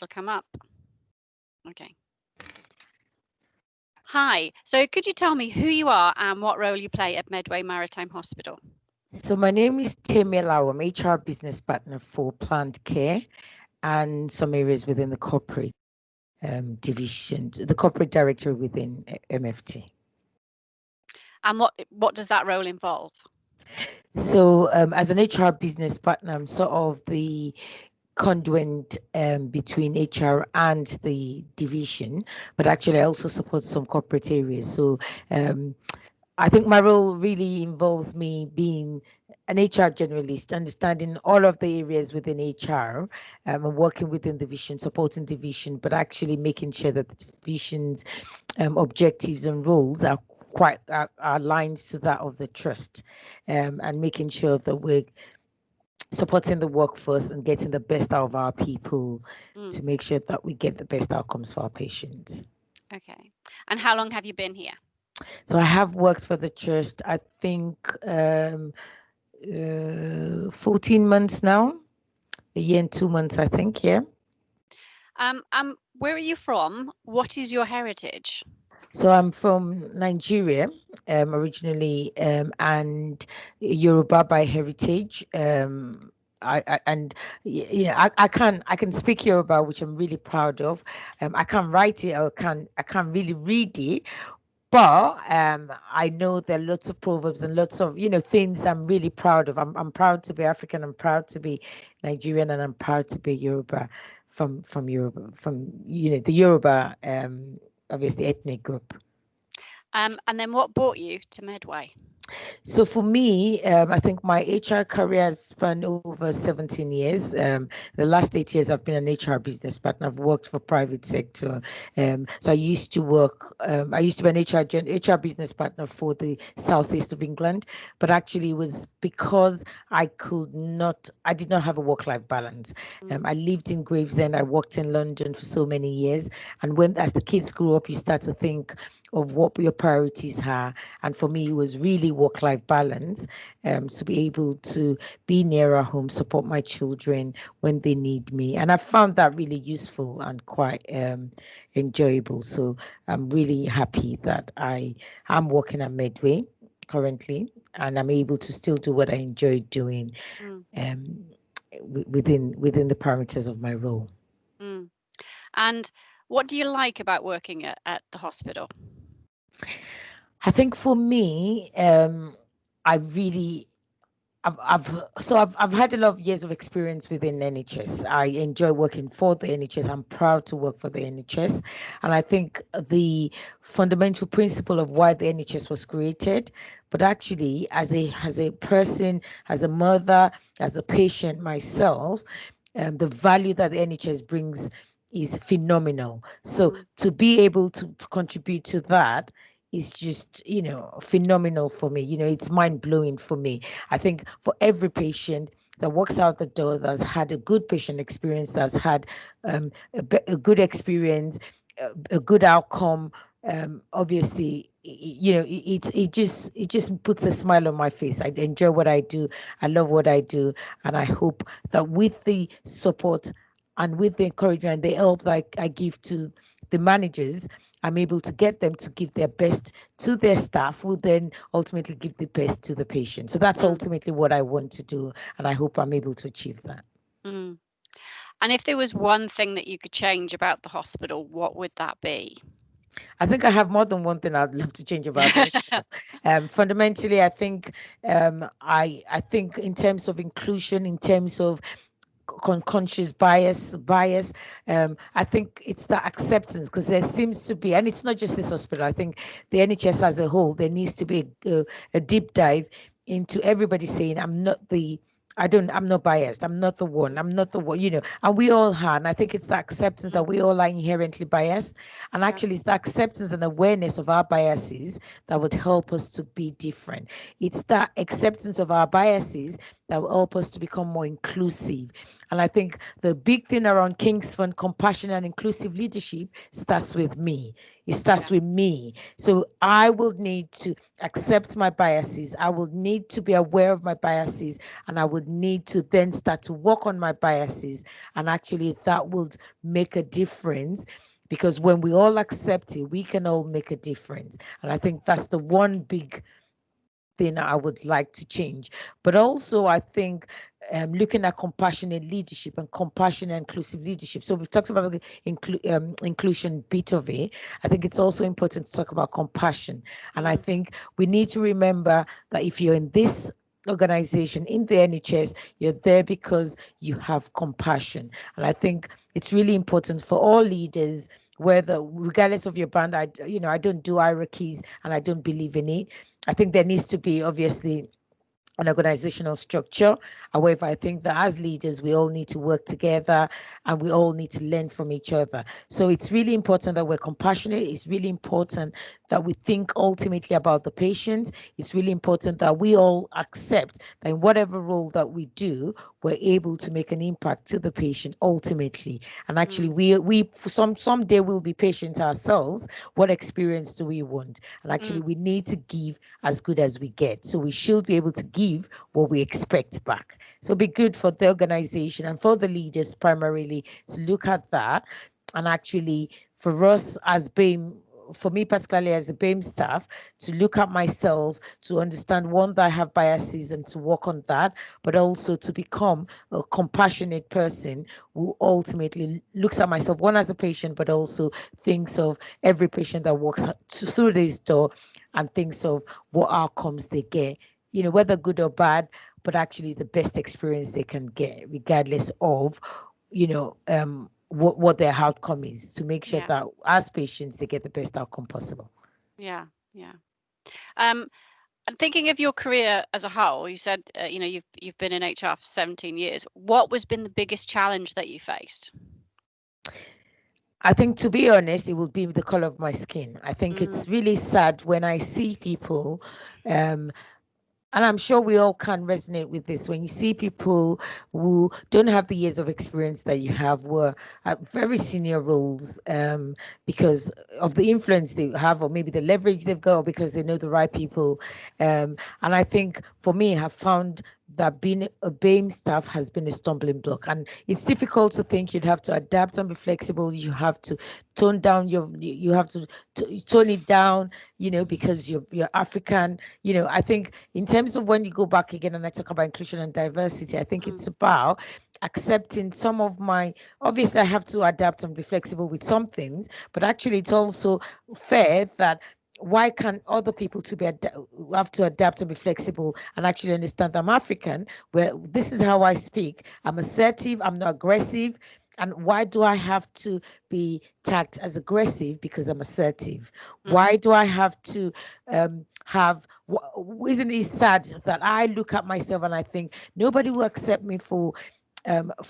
it'll come up. Okay. Hi, so could you tell me who you are and what role you play at Medway Maritime Hospital? So my name is Temi Alao. I'm HR business partner for planned care and some areas within the corporate division, the corporate director within MFT. And what does that role involve? So as an HR business partner, I'm sort of the conduit between HR and the division, but actually I also support some corporate areas. So I think my role really involves me being an HR generalist, understanding all of the areas within HR, and working within the division, supporting division, but actually making sure that the division's objectives and roles are quite are aligned to that of the trust, and making sure that we're supporting the workforce and getting the best out of our people to make sure that we get the best outcomes for our patients. Okay. And how long have you been here? So I have worked for the trust, I think 14 months now, a year and 2 months, I think, yeah. Where are you from? What is your heritage? So I'm from Nigeria, originally, and Yoruba by heritage. I can speak Yoruba, which I'm really proud of. I can't write it, or I can't really read it, but I know there are lots of proverbs and lots of things I'm really proud of. I'm proud to be African. I'm proud to be Nigerian, and I'm proud to be Yoruba from Yoruba, from the Yoruba obviously ethnic group. And then what brought you to Medway? So for me, I think my HR career has spanned over 17 years. The last 8 years, I've been an HR business partner. I've worked for private sector. So I used to work. I used to be an HR business partner for the southeast of England, but actually it was because I did not have a work-life balance. I lived in Gravesend. I worked in London for so many years, and as the kids grew up, you start to think of what your priorities are. And for me, it was really work-life balance, to be able to be nearer home, support my children when they need me. And I found that really useful and quite enjoyable. So I'm really happy that I'm working at Medway currently, and I'm able to still do what I enjoy doing within the parameters of my role. And what do you like about working at the hospital? I think for me, I really I've had a lot of years of experience within NHS. I enjoy working for the NHS. I'm proud to work for the NHS, and I think the fundamental principle of why the NHS was created, but actually as a person, as a mother, as a patient myself, the value that the NHS brings is phenomenal. So to be able to contribute to that is just phenomenal for me. It's mind-blowing for me. I think for every patient that walks out the door that's had a good patient experience, that's had a good experience, a good outcome, obviously it just puts a smile on my face. I enjoy what I do. I love what I do, and I hope that with the support and with the encouragement, the help that I give to the managers, I'm able to get them to give their best to their staff, who then ultimately give the best to the patient. So that's ultimately what I want to do, and I hope I'm able to achieve that. And if there was one thing that you could change about the hospital, what would that be? I think I have more than one thing I'd love to change about it. Fundamentally, I think I think in terms of inclusion, in terms of conscious bias, I think it's the acceptance, because there seems to be, and it's not just this hospital, I think the NHS as a whole, there needs to be a deep dive into everybody saying, I'm not biased. I'm not the one. I'm not the one, and we all are. And I think it's the acceptance that we all are inherently biased. And actually, it's the acceptance and awareness of our biases that would help us to be different. It's that acceptance of our biases that will help us to become more inclusive. And I think the big thing around Kingsford compassion and inclusive leadership starts with me. It starts Yeah. with me. So I will need to accept my biases. I will need to be aware of my biases, and I would need to then start to work on my biases. And actually, that will make a difference, because when we all accept it, we can all make a difference. And I think that's the one big thing I would like to change. But also, I think looking at compassionate leadership and compassionate inclusive leadership. So we've talked about the inclusion bit of it. I think it's also important to talk about compassion. And I Mm, think we need to remember that if you're in this organization in the NHS, you're there because you have compassion. And I think it's really important for all leaders, whether regardless of your band. I don't do hierarchies, and I don't believe in it. I think there needs to be obviously an organizational structure. However, I think that as leaders, we all need to work together, and we all need to learn from each other. So it's really important that we're compassionate. It's really important that we think ultimately about the patient. It's really important that we all accept that in whatever role that we do, we're able to make an impact to the patient ultimately. And actually, mm, we someday we'll be patients ourselves. What experience do we want? And actually, mm, we need to give as good as we get. So we should be able to give what we expect back. So be good for the organization and for the leaders primarily to look at that. And actually, for us as BAME, for me particularly as a BAME staff, to look at myself, to understand one, that I have biases and to work on that, but also to become a compassionate person who ultimately looks at myself, one as a patient, but also thinks of every patient that walks through this door, and thinks of what outcomes they get, whether good or bad, but actually the best experience they can get, regardless of, what their outcome is, to make sure yeah. that as patients they get the best outcome possible. Yeah. Yeah. Um, and thinking of your career as a whole, you said you've been in HR for 17 years. What was been the biggest challenge that you faced? I think, to be honest, it will be the color of my skin. I think Mm, it's really sad when I see people, um, and I'm sure we all can resonate with this, when you see people who don't have the years of experience that you have, were at very senior roles, because of the influence they have, or maybe the leverage they've got, or because they know the right people. And I think for me, I have found that being a BAME staff has been a stumbling block. And it's difficult to think you'd have to adapt and be flexible. You have to tone down you have to tone it down, because you're African. I think in terms of when you go back again and I talk about inclusion and diversity, I think mm, it's about accepting some of my, obviously I have to adapt and be flexible with some things, but actually it's also fair that why can't other people to have to adapt and be flexible and actually understand I'm African, where this is how I speak. I'm assertive, I'm not aggressive. And why do I have to be tagged as aggressive because I'm assertive? mm, Why do I have to isn't it sad that I look at myself and I think nobody will accept me for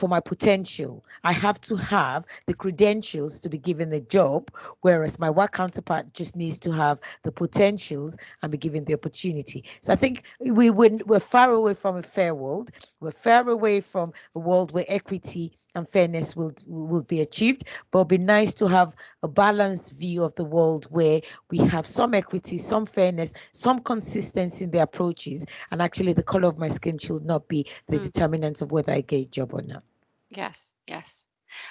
my potential? I have to have the credentials to be given the job, whereas my work counterpart just needs to have the potentials and be given the opportunity. So I think we're far away from a fair world. We're far away from a world where equity and fairness will be achieved. But it'd be nice to have a balanced view of the world where we have some equity, some fairness, some consistency in the approaches, and actually the color of my skin should not be the mm. determinant of whether I get a job or not. Yes. Yes.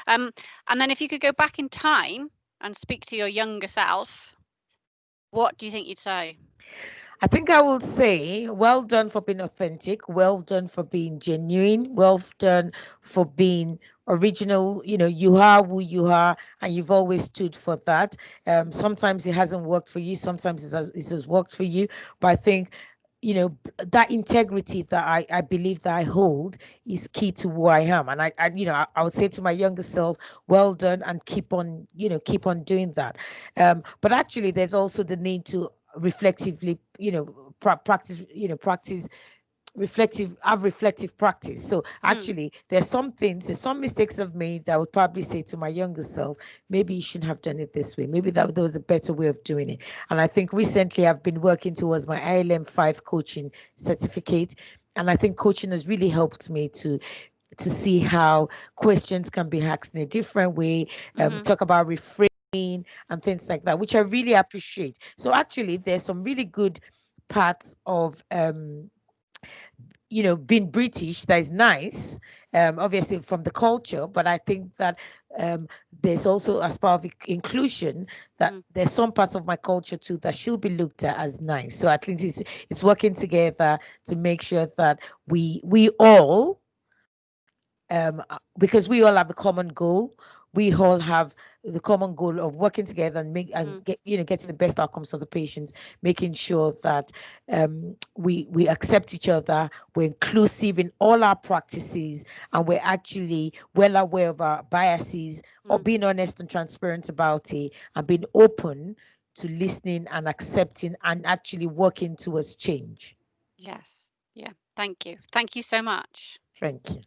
And then if you could go back in time and speak to your younger self, what do you think you'd say? I think I will say, well done for being authentic, well done for being genuine, well done for being original. You are who you are, and you've always stood for that. Sometimes it hasn't worked for you, sometimes it has worked for you, but I think that integrity that I believe that I hold is key to who I am. And I would say to my younger self, well done, and keep on doing that. But actually there's also the need to reflectively, practice reflective practice. So Mm, actually there's some mistakes I've made that I would probably say to my younger self, maybe you shouldn't have done it this way, maybe that there was a better way of doing it. And I think recently I've been working towards my ILM 5 coaching certificate, and I think coaching has really helped me to to see how questions can be asked in a different way, Mm-hmm. talk about reframing and things like that, which I really appreciate. So actually, there's some really good parts of being British that is nice, obviously from the culture, but I think that um, there's also, as part of inclusion, that Mm. there's some parts of my culture too that should be looked at as nice. So at least it's working together to make sure that we all, because we all have the common goal. We all have the common goal of working together and Mm. getting the best outcomes for the patients, making sure that we accept each other, we're inclusive in all our practices, and we're actually well aware of our biases, or Mm. being honest and transparent about it, and being open to listening and accepting and actually working towards change. Yes. Yeah. Thank you. Thank you so much. Thank you.